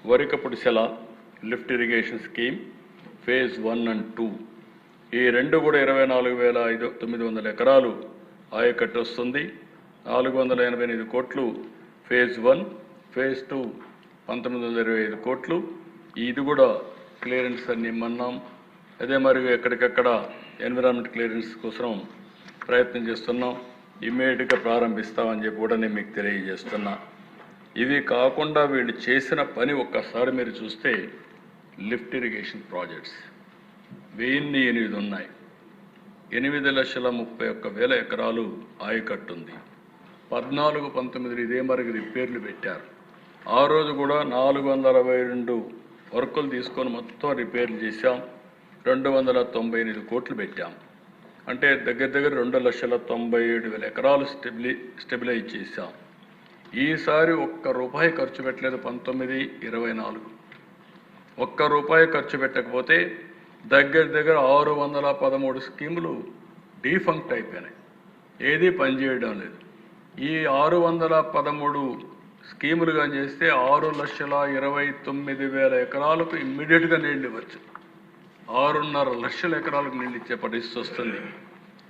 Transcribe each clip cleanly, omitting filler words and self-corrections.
వరికపుడిసెల lift irrigation scheme phase 1 and 2 ఈ రెండు కూడా 24,900 ఎకరాలు ఆయకట్టు వస్తుంది. 488 కోట్లు ఫేజ్ 1, ఫేజ్ 2 1925 కోట్లు. ఇది కూడా క్లియరెన్స్ అన్ని ఇమ్మన్నాం. అదే మరి ఎక్కడికక్కడ ఎన్విరాన్మెంట్ క్లియరెన్స్ కోసం ప్రయత్నం చేస్తున్నాం. ఇమ్మీడియట్గా ప్రారంభిస్తామని చెప్పి కూడా నేను మీకు తెలియజేస్తున్నా. ఇవి కాకుండా వీళ్ళు చేసిన పని ఒక్కసారి మీరు చూస్తే లిఫ్ట్ ఇరిగేషన్ ప్రాజెక్ట్స్ 1008 ఉన్నాయి. 8,31,1,000 ఎకరాలు ఆయకట్టు ఉంది. 14-19 ఇదే మరికి రిపేర్లు పెట్టారు. ఆ రోజు కూడా 462 వర్కులు తీసుకొని మొత్తం రిపేర్లు చేశాం. 298 కోట్లు పెట్టాం. అంటే దగ్గర 2,97,000 ఎకరాలు స్టెబిలైజ్ చేశాం. ఈసారి ఒక్క రూపాయి ఖర్చు పెట్టలేదు. 19-24 ఒక్క రూపాయి ఖర్చు పెట్టకపోతే దగ్గర 613 స్కీములు డీఫంక్ట్ అయిపోయినాయి. ఏది పనిచేయడం లేదు. ఈ 613 స్కీములు కానీ చేస్తే 6,29,000 ఎకరాలకు ఇమ్మీడియట్గా నీళ్ళు ఇవ్వచ్చు. 6.5 లక్షల ఎకరాలకు నీళ్ళు ఇచ్చే పరిస్థితి వస్తుంది.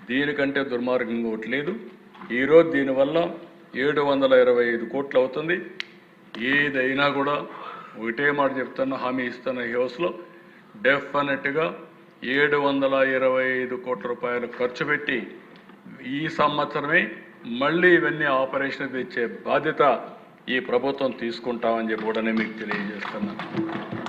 దీనికంటే దుర్మార్గంగా ఒకటి లేదు. ఈరోజు దీనివల్ల 725 కోట్లు అవుతుంది. ఏదైనా కూడా ఒకటే మాట చెప్తున్నా, హామీ ఇస్తున్న ఈ హౌస్లో డెఫినెట్గా 725 కోట్ల రూపాయలు ఖర్చు పెట్టి ఈ సంవత్సరమే మళ్ళీ ఇవన్నీ ఆపరేషన్ తెచ్చే బాధ్యత ఈ ప్రభుత్వం తీసుకుంటామని చెప్పి కూడా మీకు తెలియజేస్తున్నాను.